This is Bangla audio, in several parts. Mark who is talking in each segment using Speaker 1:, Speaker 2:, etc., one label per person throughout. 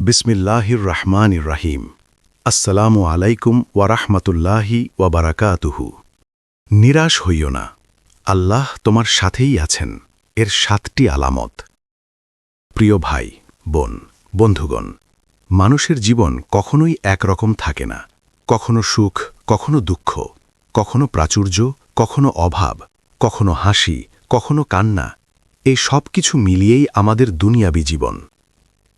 Speaker 1: বিসমিল্লাহির রহমানির রহিম। আসসালামু আলাইকুম ওয়ারাহমাতুল্লাহি ওয়াবারাকাতুহু। নিরাশ হইও না, আল্লাহ তোমার সাথেই আছেন। এর ৭টি আলামত। প্রিয় ভাই, বোন, বন্ধুগণ, মানুষের জীবন কখনোই একরকম থাকে না। কখনো সুখ, কখনো দুঃখ, কখনো প্রাচুর্য, কখনো অভাব, কখনো হাসি, কখনো কান্না। এই সব কিছু মিলিয়েই আমাদের দুনিয়াবী জীবন।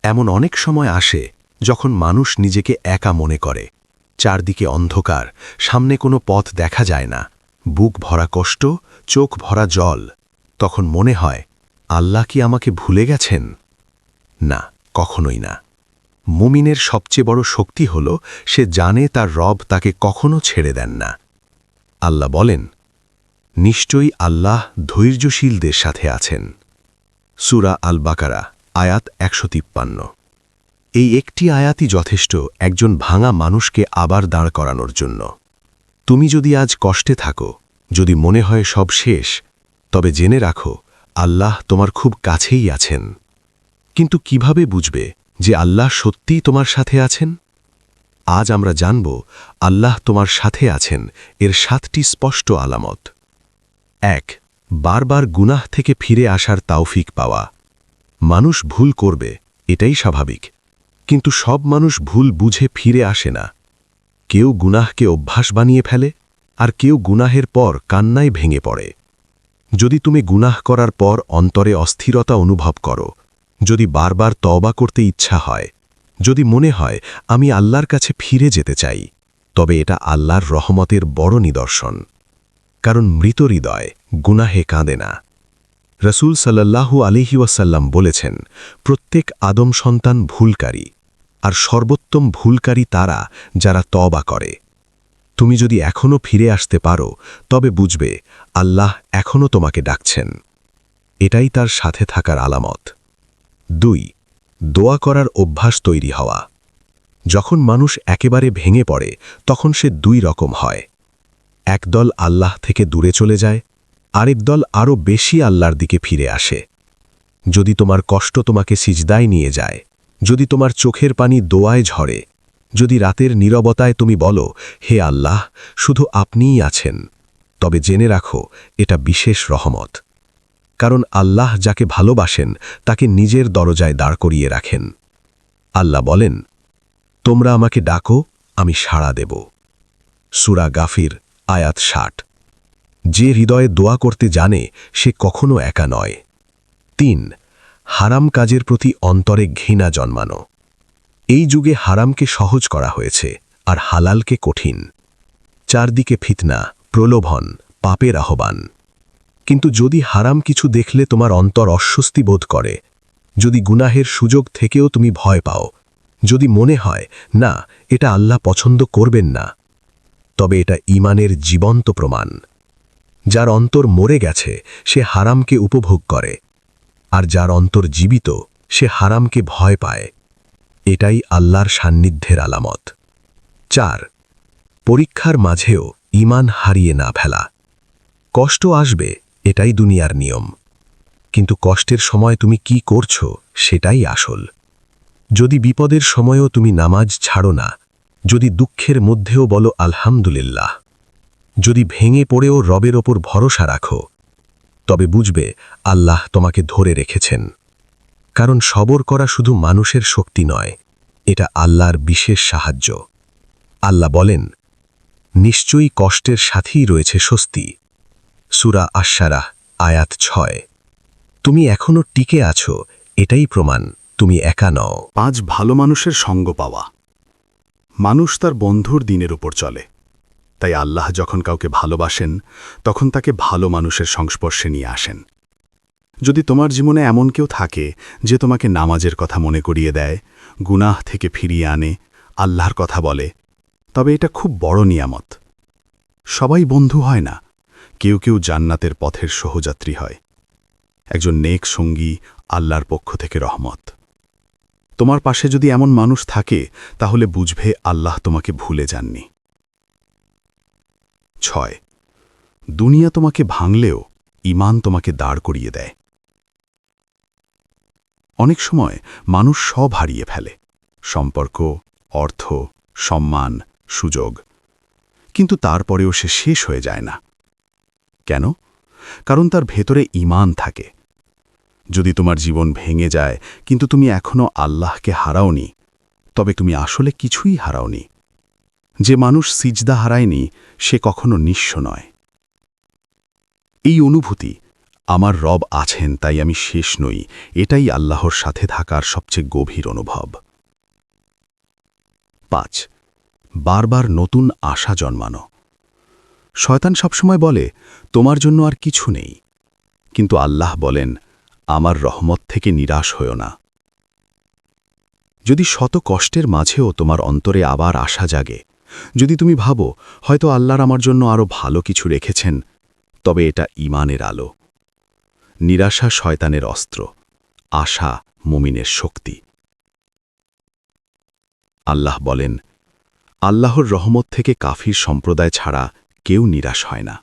Speaker 1: এমন অনেক সময় আসে যখন মানুষ নিজেকে একা মনে করে। চারদিকে অন্ধকার, সামনে কোনো পথ দেখা যায় না, বুক ভরা কষ্ট, চোখ ভরা জল। তখন মনে হয়, আল্লাহ কি আমাকে ভুলে গেছেন? না, কখনোই না। মুমিনের সবচেয়ে বড় শক্তি হল সে জানে তার রব তাকে কখনো ছেড়ে দেন না। আল্লাহ বলেন, নিশ্চয়ই আল্লাহ ধৈর্যশীলদের সাথে আছেন। সূরা আল বাকারা, আয়াত ১৫৩। এই একটি আয়াতই যথেষ্ট একজন ভাঙা মানুষকে আবার দাঁড় করানোর জন্য। তুমি যদি আজ কষ্টে থাকো, যদি মনে হয় সব শেষ, তবে জেনে রাখো, আল্লাহ তোমার খুব কাছেই আছেন। কিন্তু কিভাবে বুঝবে যে আল্লাহ সত্যিই তোমার সাথে আছেন? আজ আমরা জানব আল্লাহ তোমার সাথে আছেন এর ৭টি স্পষ্ট আলামত। ১. বারবার গুনাহ থেকে ফিরে আসার তাওফিক পাওয়া। মানুষ ভুল করবে, এটাই স্বাভাবিক। কিন্তু সব মানুষ ভুল বুঝে ফিরে আসে না। কেউ গুনাহকে অভ্যাস বানিয়ে ফেলে, আর কেউ গুনাহের পর কান্নায় ভেঙে পড়ে। যদি তুমি গুনাহ করার পর অন্তরে অস্থিরতা অনুভব করো, যদি বারবার তওবা করতে ইচ্ছা হয়, যদি মনে হয় আমি আল্লাহর কাছে ফিরে যেতে চাই, তবে এটা আল্লাহর রহমতের বড় নিদর্শন। কারণ মৃত হৃদয় গুনাহে কাঁদে না। রসূল সাল্লাল্লাহু আলাইহি ওয়াসাল্লাম বলেছেন, প্রত্যেক আদম সন্তান ভুলকারী, আর সর্বোত্তম ভুলকারী তারা যারা তওবা করে। তুমি যদি এখনও ফিরে আসতে পারো, তবে বুঝবে আল্লাহ এখনও তোমাকে ডাকছেন। এটাই তার সাথে থাকার আলামত। ২. দোয়া করার অভ্যাস তৈরি হওয়া। যখন মানুষ একেবারে ভেঙে পড়ে, তখন সে ২ রকম হয়। একদল আল্লাহ থেকে দূরে চলে যায়, আরেক দল আরও বেশি আল্লাহর দিকে ফিরে আসে। যদি তোমার কষ্ট তোমাকে সিজদায় নিয়ে যায়, যদি তোমার চোখের পানি দোয়ায় ঝরে, যদি রাতের নীরবতায় তুমি বলো, হে আল্লাহ, শুধু আপনিই আছেন, তবে জেনে রাখো এটা বিশেষ রহমত। কারণ আল্লাহ যাকে ভালোবাসেন তাকে নিজের দরজায় দাঁড় করিয়ে রাখেন। আল্লাহ বলেন, তোমরা আমাকে ডাকো, আমি সাড়া দেব। সূরা গাফির, আয়াত ৬০। যে হৃদয়ে দোয়া করতে জানে সে কখনো একা নয়। ৩. হারাম কাজের প্রতি অন্তরে ঘৃণা জন্মানো। এই যুগে হারামকে সহজ করা হয়েছে, আর হালালকে কঠিন। চারদিকে ফিতনা, প্রলোভন, পাপের আহ্বান। কিন্তু যদি হারাম কিছু দেখলে তোমার অন্তর অস্বস্তি বোধ করে, যদি গুনাহের সুযোগ থেকেও তুমি ভয় পাও, যদি মনে হয় না এটা আল্লাহ পছন্দ করবেন না, তবে এটা ঈমানের জীবন্ত প্রমাণ। যার অন্তর মরে গেছে সে হারামকে উপভোগ করে, আর যার অন্তর জীবিত সে হারামকে ভয় পায়। এটাই আল্লাহর সান্নিধ্যের আলামত। ৪. পরীক্ষার মাঝেও ঈমান হারিয়ে না ফেলা। কষ্ট আসবে, এটাই দুনিয়ার নিয়ম। কিন্তু কষ্টের সময় তুমি কি করছো সেটাই আসল। যদি বিপদের সময়ও তুমি নামাজ ছাড়ো না, যদি দুঃখের মধ্যেও বলো আলহামদুলিল্লাহ, যদি ভেঙে পড়েও রবের ওপর ভরসা রাখো, তবে বুঝবে আল্লাহ তোমাকে ধরে রেখেছেন। কারণ সবর করা শুধু মানুষের শক্তি নয়, এটা আল্লাহর বিশেষ সাহায্য। আল্লাহ বলেন, নিশ্চয়ই কষ্টের সাথেই রয়েছে স্বস্তি। সূরা আশ-শারাহ, আয়াত ৬। তুমি এখনো টিকে আছো, এটাই প্রমাণ তুমি একা নও।
Speaker 2: ৫. ভালো মানুষের সঙ্গ পাওয়া। মানুষ তার বন্ধুর দিনের উপর চলে। তাই আল্লাহ যখন কাউকে ভালোবাসেন, তখন তাকে ভালো মানুষের সংস্পর্শে নিয়ে আসেন। যদি তোমার জীবনে এমন কেউ থাকে যে তোমাকে নামাজের কথা মনে করিয়ে দেয়, গুনাহ থেকে ফিরিয়ে আনে, আল্লাহর কথা বলে, তবে এটা খুব বড় নিয়ামত। সবাই বন্ধু হয় না, কেউ কেউ জান্নাতের পথের সহযাত্রী হয়। একজন নেক সঙ্গী আল্লাহর পক্ষ থেকে রহমত। তোমার পাশে যদি এমন মানুষ থাকে, তাহলে বুঝবে আল্লাহ তোমাকে ভুলে যাননি। ৬. দুনিয়া তোমাকে ভাঙলেও ঈমান তোমাকে দাঁড় করিয়ে দেয়। অনেক সময় মানুষ সব হারিয়ে ফেলে, সম্পর্ক, অর্থ, সম্মান, সুযোগ। কিন্তু তারপরেও সে শেষ হয়ে যায় না। কেন? কারণ তার ভেতরে ঈমান থাকে। যদি তোমার জীবন ভেঙে যায় কিন্তু তুমি এখনো আল্লাহকে হারাওনি, তবে তুমি আসলে কিছুই হারাওনি। যে মানুষ সিজদা হারায়নি সে কখনো নিঃস্ব নয়। এই অনুভূতি, আমার রব আছেন তাই আমি শেষ নই, এটাই আল্লাহর সাথে থাকার সবচেয়ে গভীর অনুভব। 5. বারবার নতুন আশা জন্মানো। শয়তান সবসময় বলে, তোমার জন্য আর কিছু নেই। কিন্তু আল্লাহ বলেন, আমার রহমত থেকে নিরাশ হয়ো না। যদি শত কষ্টের মাঝেও তোমার অন্তরে আবার আশা জাগে, যদি তুমি ভাবো হয়তো আল্লাহর আমার জন্য আরও ভালো কিছু রেখেছেন, তবে এটা ঈমানের আলো। নিরাশা শয়তানের অস্ত্র, আশা মুমিনের শক্তি। আল্লাহ বলেন, আল্লাহর রহমত থেকে কাফির সম্প্রদায় ছাড়া কেউ নিরাশ হয় না।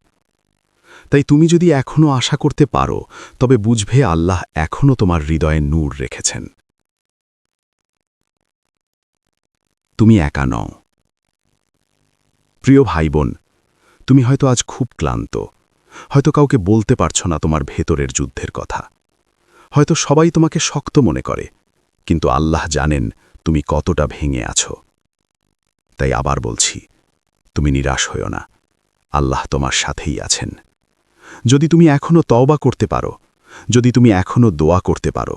Speaker 2: তাই তুমি যদি এখনো আশা করতে পারো, তবে বুঝবে আল্লাহ এখনো তোমার হৃদয়ে নূর রেখেছেন। তুমি একা নও। প্রিয় ভাই বোন, তুমি হয়তো আজ খুব ক্লান্ত, হয়তো কাউকে বলতে পারছো না তোমার ভেতরের যুদ্ধের কথা, হয়তো সবাই তোমাকে শক্ত মনে করে, কিন্তু আল্লাহ জানেন তুমি কতটা ভেঙে আছো। তাই আবার বলছি, তুমি নিরাশ হয়ো না, আল্লাহ তোমার সাথেই আছেন। যদি তুমি এখনো তওবা করতে পারো, যদি তুমি এখনো দোয়া করতে পারো,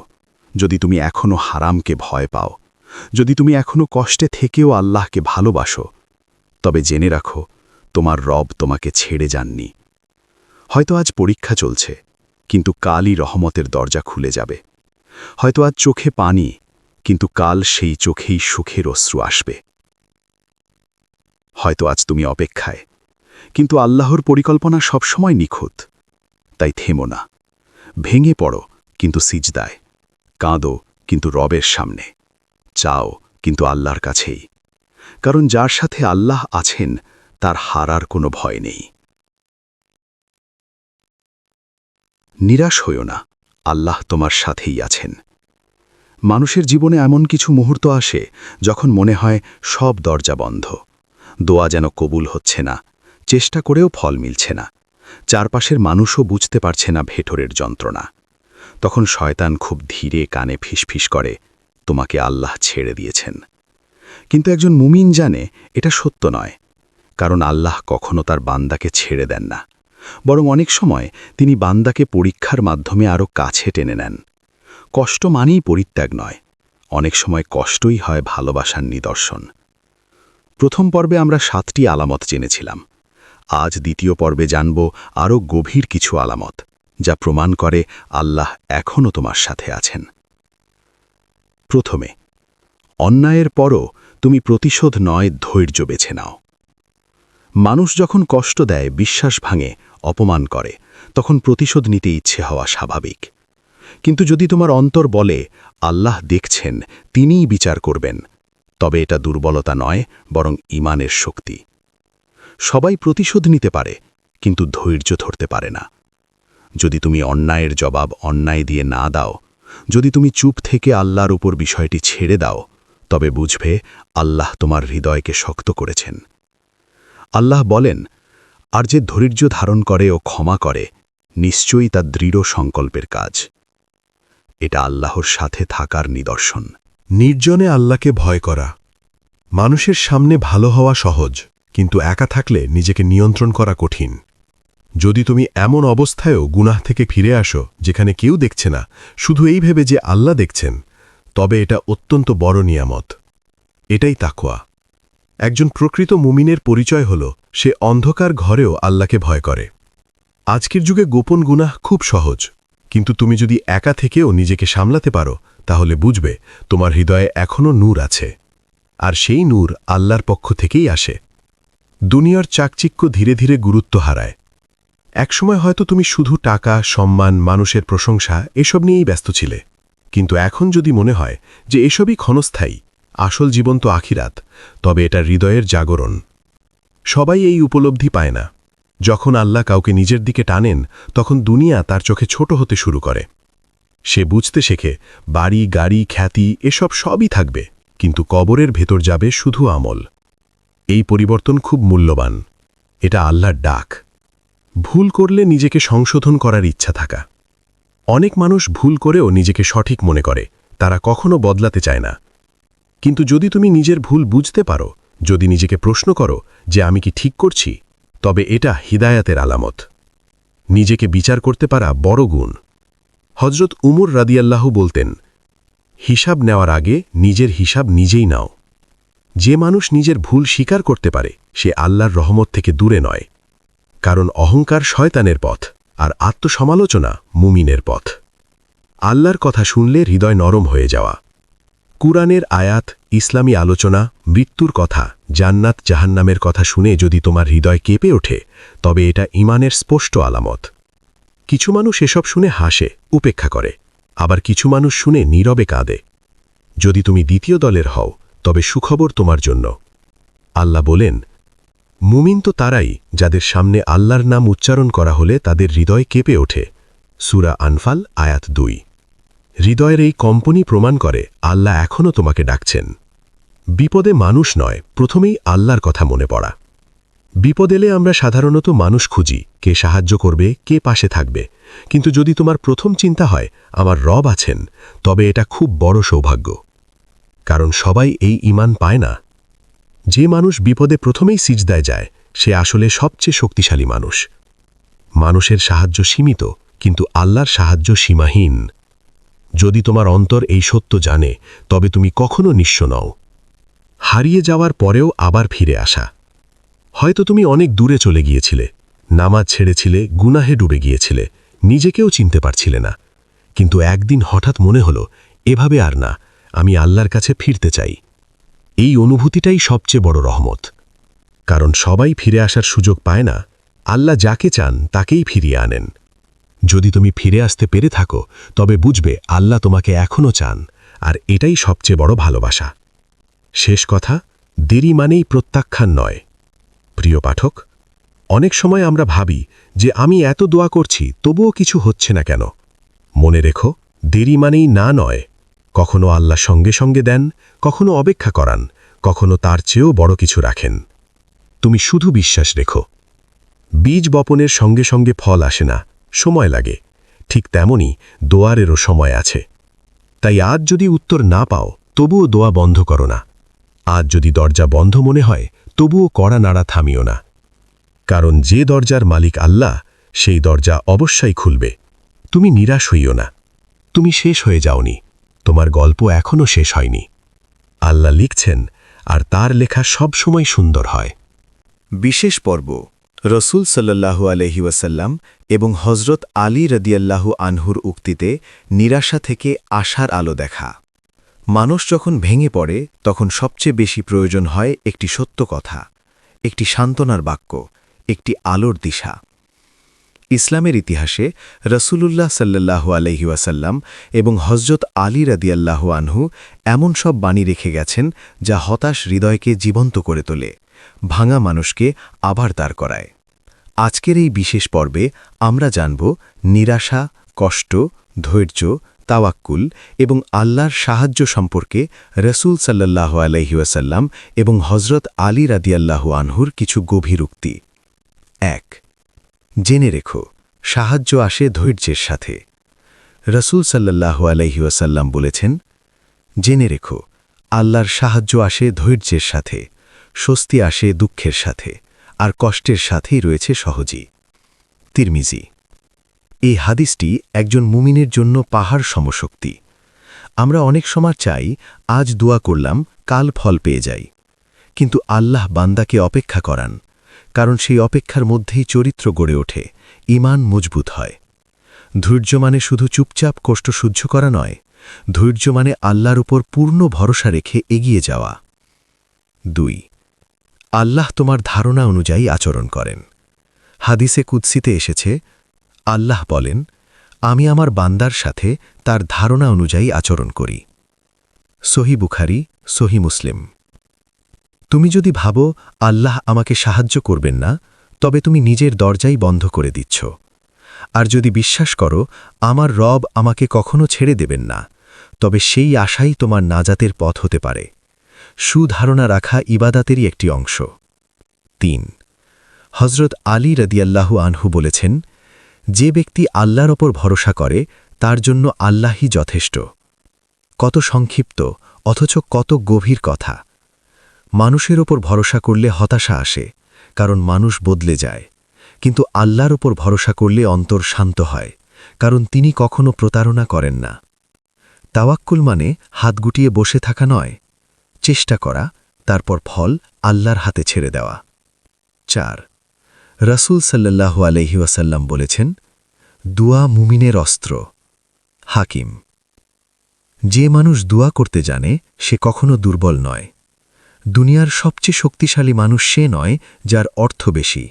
Speaker 2: যদি তুমি এখনো হারামকে ভয় পাও, যদি তুমি এখনো কষ্টে থেকেও আল্লাহকে ভালোবাসো, তবে জেনে রাখো তোমার রব তোমাকে ছেড়ে যাননি। হয়তো আজ পরীক্ষা চলছে, কিন্তু কালই রহমতের দরজা খুলে যাবে। হয়তো আজ চোখে পানি, কিন্তু কাল সেই চোখেই সুখের অশ্রু আসবে। হয়তো আজ তুমি অপেক্ষায়, কিন্তু আল্লাহর পরিকল্পনা সবসময় নিখুঁত। তাই থেমো না, ভেঙে পড়ো কিন্তু সিজদায়, কাঁদো কিন্তু রবের সামনে, চাও কিন্তু আল্লাহর কাছেই। কারণ যার সাথে আল্লাহ আছেন তার হারার কোনো ভয় নেই। নিরাশ হইও না, আল্লাহ তোমার সাথেই আছেন। মানুষের জীবনে এমন কিছু মুহূর্ত আসে যখন মনে হয় সব দরজা বন্ধ, দোয়া যেন কবুল হচ্ছে না, চেষ্টা করেও ফল মিলছে না, চারপাশের মানুষও বুঝতে পারছে না ভেতরের যন্ত্রণা। তখন শয়তান খুব ধীরে কানে ফিসফিস করে, তোমাকে আল্লাহ ছেড়ে দিয়েছেন। কিন্তু একজন মুমিন জানে এটা সত্য নয়, কারণ আল্লাহ কখনো তার বান্দাকে ছেড়ে দেন না, বরং অনেক সময় তিনি বান্দাকে পরীক্ষার মাধ্যমে আরও কাছে টেনে নেন। কষ্ট মানেই পরিত্যাগ নয়, অনেক সময় কষ্টই হয় ভালোবাসার নিদর্শন। প্রথম পর্বে আমরা 7টি আলামত জেনেছিলাম। আজ দ্বিতীয় পর্বে জানব আরও গভীর কিছু আলামত, যা প্রমাণ করে আল্লাহ এখনও তোমার সাথে আছেন। প্রথমে, অন্যায়ের পরও তুমি প্রতিশোধ নয় ধৈর্য বেছে নাও। মানুষ যখন কষ্ট দেয়, বিশ্বাস ভাঙে, অপমান করে, তখন প্রতিশোধ নিতে ইচ্ছে হওয়া স্বাভাবিক। কিন্তু যদি তোমার অন্তর বলে আল্লাহ দেখছেন, তিনিই বিচার করবেন, তবে এটা দুর্বলতা নয়, বরং ঈমানের শক্তি। সবাই প্রতিশোধ নিতে পারে, কিন্তু ধৈর্য ধরতে পারে না। যদি তুমি অন্যায়ের জবাব অন্যায় দিয়ে না দাও, যদি তুমি চুপ থেকে আল্লাহর উপর বিষয়টি ছেড়ে দাও, তবে বুঝবে আল্লাহ তোমার হৃদয়কে শক্ত করেছেন। আল্লাহ বলেন, আর যে ধৈর্য ধারণ করে ও ক্ষমা করে, নিশ্চয়ই তা দৃঢ় সংকল্পের কাজ। এটা আল্লাহর সাথে থাকার নিদর্শন।
Speaker 1: নির্জনে আল্লাহকে ভয় করা। মানুষের সামনে ভালো হওয়া সহজ, কিন্তু একা থাকলে নিজেকে নিয়ন্ত্রণ করা কঠিন। যদি তুমি এমন অবস্থায়ও গুনাহ থেকে ফিরে আসো যেখানে কেউ দেখছে না, শুধু এই ভেবে যে আল্লাহ দেখছেন, তবে এটা অত্যন্ত বড় নিয়ামত। এটাই তাকওয়া। একজন প্রকৃত মুমিনের পরিচয় হল সে অন্ধকার ঘরেও আল্লাহকে ভয় করে। আজকের যুগে গোপন গুনাহ খুব সহজ, কিন্তু তুমি যদি একা থেকেও নিজেকে সামলাতে পারো, তাহলে বুঝবে তোমার হৃদয়ে এখনও নূর আছে, আর সেই নূর আল্লাহর পক্ষ থেকেই আসে। দুনিয়ার চাকচিক্য ধীরে ধীরে গুরুত্ব হারায়। একসময় হয়তো তুমি শুধু টাকা, সম্মান, মানুষের প্রশংসা এসব নিয়েই ব্যস্ত ছিলে, কিন্তু এখন যদি মনে হয় যে এসবই ক্ষণস্থায়ী, আসল জীবন তো আখিরাত, তবে এটা হৃদয়ের জাগরণ। সবাই এই উপলব্ধি পায় না। যখন আল্লাহ কাউকে নিজের দিকে টানেন, তখন দুনিয়া তার চোখে ছোট হতে শুরু করে। সে বুঝতে শেখে বাড়ি, গাড়ি, খ্যাতি এসব সবই থাকবে,
Speaker 3: কিন্তু কবরের ভেতর যাবে শুধু আমল। এই পরিবর্তন খুব মূল্যবান। এটা আল্লাহর ডাক। ভুল করলে নিজেকে সংশোধন করার ইচ্ছা থাকা। অনেক মানুষ ভুল করেও নিজেকে সঠিক মনে করে, তারা কখনো বদলাতে চায় না। কিন্তু যদি তুমি নিজের ভুল বুঝতে পারো, যদি নিজেকে প্রশ্ন করো যে আমি কি ঠিক করছি, তবে এটা হিদায়াতের আলামত। নিজেকে বিচার করতে পারা বড় গুণ। হজরত উমর রাদিয়াল্লাহু বলতেন, হিসাব নেওয়ার আগে নিজের হিসাব নিজেই নাও। যে মানুষ নিজের ভুল স্বীকার করতে পারে সে আল্লাহর রহমত থেকে দূরে নয়। কারণ অহংকার শয়তানের পথ, আর আত্মসমালোচনা মুমিনের পথ। আল্লাহর কথা শুনলে হৃদয় নরম হয়ে যাওয়া। কুরআনের আয়াত, ইসলামী আলোচনা, মৃত্যুর কথা, জান্নাত জাহান্নামের কথা শুনে যদি তোমার হৃদয় কেঁপে ওঠে, তবে এটা ঈমানের স্পষ্ট আলামত। কিছু মানুষ এসব শুনে হাসে, উপেক্ষা করে, আবার কিছু মানুষ শুনে নীরবে কাঁদে। যদি তুমি দ্বিতীয় দলের হও, তবে সুখবর তোমার জন্য। আল্লাহ বলেন, মুমিন তো তারাই যাদের সামনে আল্লাহর নাম উচ্চারণ করা হলে তাদের হৃদয় কেঁপে ওঠে। সূরা আনফাল আয়াত 2। হৃদয়ের এই কম্পনি প্রমাণ করে আল্লাহ এখনও তোমাকে ডাকছেন। বিপদে মানুষ নয়, প্রথমেই আল্লাহর কথা মনে পড়া। বিপদ এলে আমরা সাধারণত মানুষ খুঁজি, কে সাহায্য করবে, কে পাশে থাকবে। কিন্তু যদি তোমার প্রথম চিন্তা হয় আমার রব আছেন, তবে এটা খুব বড় সৌভাগ্য। কারণ সবাই এই ঈমান পায় না। যে মানুষ বিপদে প্রথমেই সিজদায় যায় সে আসলে সবচেয়ে শক্তিশালী মানুষ। মানুষের সাহায্য সীমিত, কিন্তু আল্লাহর সাহায্য সীমাহীন। যদি তোমার অন্তর এই সত্য জানে, তবে তুমি কখনো নিঃস্ব নও। হারিয়ে যাওয়ার পরেও আবার ফিরে আসা। হয়তো তুমি অনেক দূরে চলে গিয়েছিলে, নামাজ ছেড়েছিলে, গুনাহে ডুবে গিয়েছিলে, নিজেকেও চিনতে পারছিলে না। কিন্তু একদিন হঠাৎ মনে হলো, এভাবে আর না, আমি আল্লাহর কাছে ফিরতে চাই। এই অনুভূতিটাই সবচেয়ে বড় রহমত। কারণ সবাই ফিরে আসার সুযোগ পায় না, আল্লাহ যাকে চান তাকেই ফিরিয়ে আনেন। যদি তুমি ফিরে আসতে পেরে থাকো, তবে বুঝবে আল্লাহ তোমাকে এখনও চান, আর এটাই সবচেয়ে বড় ভালোবাসা। শেষ কথা, দেরি মানেই প্রত্যাখ্যান নয়। প্রিয় পাঠক, অনেক সময় আমরা ভাবি যে আমি এত দোয়া করছি তবুও কিছু হচ্ছে না কেন। মনে রেখো, দেরি মানেই না নয়। কখনো আল্লাহ সঙ্গে সঙ্গে দেন, কখনো অপেক্ষা করান, কখনো তার চেয়েও বড় কিছু রাখেন। তুমি শুধু বিশ্বাস রেখো। বীজ বপনের সঙ্গে সঙ্গে ফল আসে না, সময় লাগে। ঠিক তেমনি দোয়ারেরও সময় আছে। তাই আজ যদি উত্তর না পাও, তবুও দোয়া বন্ধ করো না। আজ যদি দরজা বন্ধ মনে হয়, তবুও কড়া নাড়া থামিও না। কারণ যে দরজার মালিক আল্লাহ, সেই দরজা অবশ্যই খুলবে। তুমি নিরাশ হইও না। তুমি শেষ হয়ে যাওনি, তোমার গল্প এখনও শেষ হয়নি। আল্লাহ লিখছেন, আর তার লেখা সবসময় সুন্দর হয়।
Speaker 1: বিশেষ পর্ব, রসুল সাল্লাল্লাহু আলাইহি ওয়াসাল্লাম এবং হজরত আলী রাদিয়াল্লাহু আনহুর উক্তিতে নিরাশা থেকে আশার আলো দেখা। মানুষ যখন ভেঙে পড়ে, তখন সবচেয়ে বেশি প্রয়োজন হয় একটি সত্য কথা, একটি সান্ত্বনার বাক্য, একটি আলোর দিশা। ইসলামের ইতিহাসে রসুলুল্লাহ সাল্লাল্লাহু আলাইহি ওয়াসাল্লাম এবং হজরত আলী রাদিয়াল্লাহু আনহু এমন সব বাণী রেখে গেছেন যা হতাশ হৃদয়কে জীবন্ত করে তোলে, ভাঙা মানুষকে আবার দাঁড় করায়। আজকের এই বিশেষ পর্বে আমরা জানব নিরাশা, কষ্ট, ধৈর্য, তাওয়াক্কুল এবং আল্লাহর সাহায্য সম্পর্কে রসুল সাল্লাল্লাহু আলাইহি ওয়াসাল্লাম এবং হজরত আলী রাদিয়াল্লাহু আনহুর কিছু গভীর উক্তি। 1. জেনে রেখো, সাহায্য আসে ধৈর্যের সাথে। রসুল সাল্লাল্লাহু আলাইহি ওয়াসাল্লাম বলেছেন, জেনে রেখো, আল্লাহর সাহায্য আসে ধৈর্যের সাথে, স্বস্তি আসে দুঃখের সাথে, আর কষ্টের সাথেই রয়েছে সহজই। তিরমিজি। এই হাদিসটি একজন মুমিনের জন্য পাহাড় সমশক্তি। আমরা অনেক সময় চাই, আজ দোয়া করলাম, কাল ফল পেয়ে যাই। কিন্তু আল্লাহ বান্দাকে অপেক্ষা করান, কারণ সেই অপেক্ষার মধ্যেই চরিত্র গড়ে ওঠে, ঈমান মজবুত হয়। ধৈর্য মানে শুধু চুপচাপ কষ্ট সহ্য করা নয়, ধৈর্য মানে আল্লাহর উপর পূর্ণ ভরসা রেখে এগিয়ে যাওয়া। 2. আল্লাহ তোমার ধারণা অনুযায়ী আচরণ করেন। হাদিসে কুদসিতে এসেছে, আল্লাহ বলেন, আমি আমার বান্দার সাথে তার ধারণা অনুযায়ী আচরণ করি। সহি বুখারী, সহি মুসলিম। তুমি যদি ভাবো আল্লাহ আমাকে সাহায্য করবেন না, তবে তুমি নিজের দরজাই বন্ধ করে দিচ্ছ। আর যদি বিশ্বাস করো আমার রব আমাকে কখনো ছেড়ে দেবেন না, তবে সেই আশাই তোমার নাজাতের পথ হতে পারে।
Speaker 3: সুধারণা রাখা ইবাদাতেরই একটি অংশ। ৩ হজরত আলী রাদিয়াল্লাহু আনহু বলেছেন, যে ব্যক্তি আল্লাহর ওপর ভরসা করে তার জন্য আল্লাহই যথেষ্ট। কত সংক্ষিপ্ত অথচ কত গভীর কথা। মানুষের ওপর ভরসা করলে হতাশা আসে, কারণ মানুষ বদলে যায়, কিন্তু আল্লাহর ওপর ভরসা করলে অন্তর শান্ত হয়, কারণ তিনি কখনো প্রতারণা করেন না। তাওয়াক্কুল মানে হাত গুটিয়ে বসে থাকা নয়, চেষ্টা করা, তারপর ফল আল্লাহর হাতে ছেড়ে দেওয়া। ৪ রাসূল সাল্লাল্লাহু আলাইহি ওয়াসাল্লাম বলেছেন, দুয়া মুমিনের অস্ত্র। হাকিম। যে মানুষ দুয়া করতে জানে সে কখনো দুর্বল নয়। দুনিয়ার সবচেয়ে শক্তিশালী মানুষ সে নয় যার অর্থ বেশি,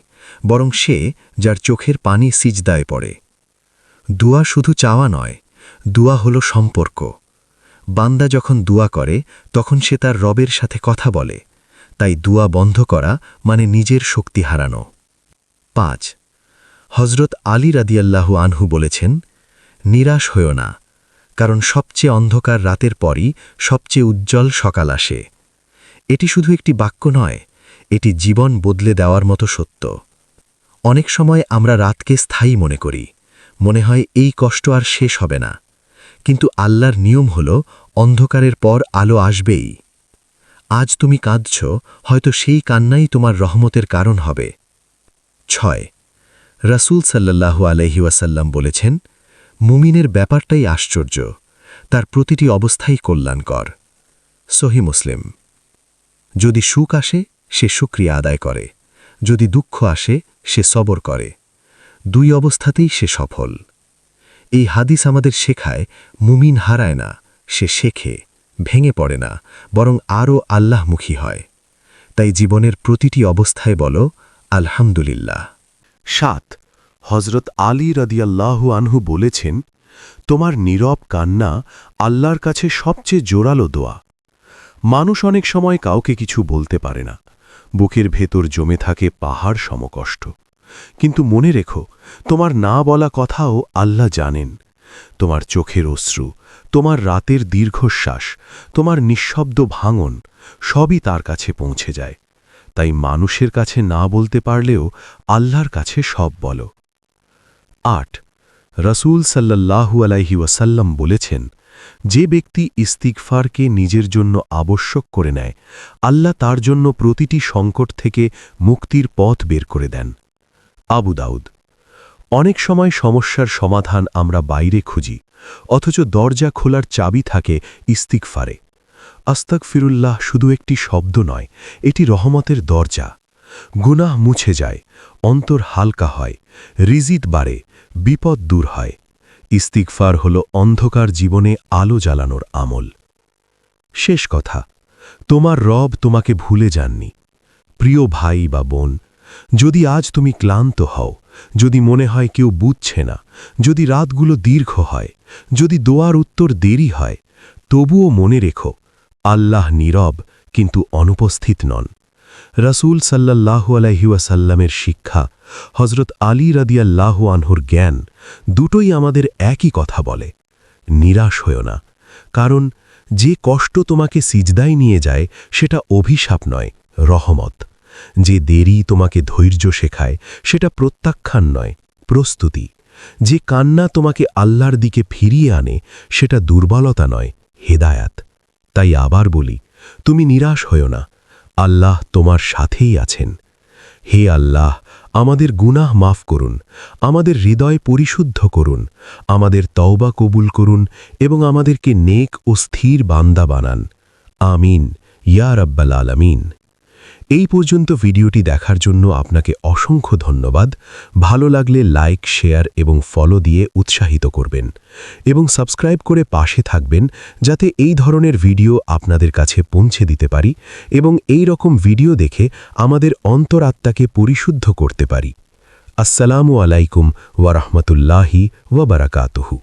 Speaker 3: বরং সে যার চোখের পানি সিজদায় পড়ে। দুয়া শুধু চাওয়া নয়, দুয়া হলো সম্পর্ক। বান্দা যখন দুয়া করে তখন সে তার রবের সাথে কথা বলে, তাই দুয়া বন্ধ করা মানে নিজের শক্তি হারানো। ৫ হজরত আলী রাদিয়াল্লাহু আনহু বলেছেন, নিরাশ হইও না, কারণ সবচেয়ে অন্ধকার রাতের পরই সবচেয়ে উজ্জ্বল সকাল আসে। এটি শুধু একটি বাক্য নয়, এটি জীবন বদলে দেওয়ার মতো সত্য। অনেক সময় আমরা রাতকে স্থায়ী মনে করি, মনে হয় এই কষ্ট আর শেষ হবে না, কিন্তু আল্লাহর নিয়ম হল অন্ধকারের পর আলো আসবেই। আজ তুমি কাঁদছ, হয়তো সেই কান্নাই তোমার রহমতের কারণ হবে। ৬ রাসূল সাল্লাল্লাহু আলাইহি ওয়াসাল্লাম বলেছেন, মুমিনের ব্যাপারটাই আশ্চর্য, তার প্রতিটি অবস্থাই কল্যাণকর। সহিহ মুসলিম। যদি সুখ আসে সে শুকরিয়া আদায় করে, যদি দুঃখ আসে সে সবর করে, দুই অবস্থাতেই সে সফল। এই হাদিস আমাদের শেখায়, মুমিন হারায় না, সে শেখে, ভেঙে পড়ে না, বরং আরও আল্লাহমুখী হয়। তাই জীবনের প্রতিটি অবস্থায় বলো, আলহামদুলিল্লাহ।
Speaker 1: ৭ হজরত আলী রাদিয়াল্লাহু আনহু বলেছেন, তোমার নীরব কান্না আল্লাহর কাছে সবচেয়ে জোরালো দোয়া। মানুষ অনেক সময় কাউকে কিছু বলতে পারে না, বুকের ভেতর জমে থাকে পাহাড় সমকষ্ট। কিন্তু মনে রেখো, তোমার না বলা কথাও আল্লাহ জানেন। তোমার চোখের অশ্রু, তোমার রাতের দীর্ঘশ্বাস, তোমার নিঃশব্দ ভাঙন সবই তার কাছে পৌঁছে যায়। তাই মানুষের কাছে না বলতে পারলেও আল্লাহর কাছে সব বলো। ৮ রাসূল সাল্লাল্লাহু আলাইহি ওয়াসাল্লাম বলেছেন, যে ব্যক্তি ইস্তিগফারকে নিজের জন্য আবশ্যক করে নেয়, আল্লাহ তার জন্য প্রতিটি সংকট থেকে মুক্তির পথ বের করে দেন। আবু দাউদ। অনেক সময় সমস্যার সমাধান আমরা বাইরে খুঁজি, অথচ দরজা খোলার চাবি থাকে ইস্তিগফারে। আস্তাগফিরুল্লাহ শুধু একটি শব্দ নয়, এটি রহমতের দরজা। গুনাহ মুছে যায়, অন্তর হালকা হয়, রিজিক বাড়ে, বিপদ দূর হয়। ইস্তিগফার হল অন্ধকার জীবনে আলো জ্বালানোর আমল। শেষ কথা, তোমার রব তোমাকে ভুলে যাননি। প্রিয় ভাই বা বোন, যদি আজ তুমি ক্লান্ত হও, যদি মনে হয় কেউ বুঝছে না, যদি রাতগুলো দীর্ঘ হয়, যদি দোয়ার উত্তর দেরি হয়, তবুও মনে রেখো, আল্লাহ নীরব কিন্তু অনুপস্থিত নন। রাসূল সাল্লাল্লাহু আলাইহি ওয়াসাল্লামের শিক্ষা, হজরত আলী রাদিয়াল্লাহু আনহুর জ্ঞান, দুটোই আমাদের একই কথা বলে, নিরাশ হয়ো না, কারণ যে কষ্ট তোমাকে সিজদায় নিয়ে যায় সেটা অভিশাপ নয়, রহমত। যে দেরি তোমাকে ধৈর্য শেখায় সেটা প্রত্যাখ্যান নয়, প্রস্তুতি। যে কান্না তোমাকে আল্লাহর দিকে ফিরিয়ে আনে সেটা দুর্বলতা নয়, হেদায়াত। তাই আবার বলি, তুমি নিরাশ হয়ো না, আল্লাহ তোমার সাথেই আছেন। হে আল্লাহ, আমাদের গুনাহ মাফ করুন, আমাদের হৃদয় পরিশুদ্ধ করুন, আমাদের তওবা কবুল করুন এবং আমাদেরকে নেক ও স্থির বান্দা বানান। আমিন ইয়া রাব্বাল আলামিন। এই পর্যন্ত ভিডিওটি দেখার জন্য আপনাকে অসংখ্য ধন্যবাদ। ভালো লাগলে লাইক, শেয়ার এবং ফলো দিয়ে উৎসাহিত করবেন এবং সাবস্ক্রাইব করে পাশে থাকবেন, যাতে এই ধরনের ভিডিও আপনাদের কাছে পৌঁছে দিতে পারি এবং এই রকম ভিডিও দেখে আমাদের অন্তরাত্মাকে পরিশুদ্ধ করতে পারি। আসসালামু আলাইকুম ওয়া রাহমাতুল্লাহি ওয়া বারাকাতুহু।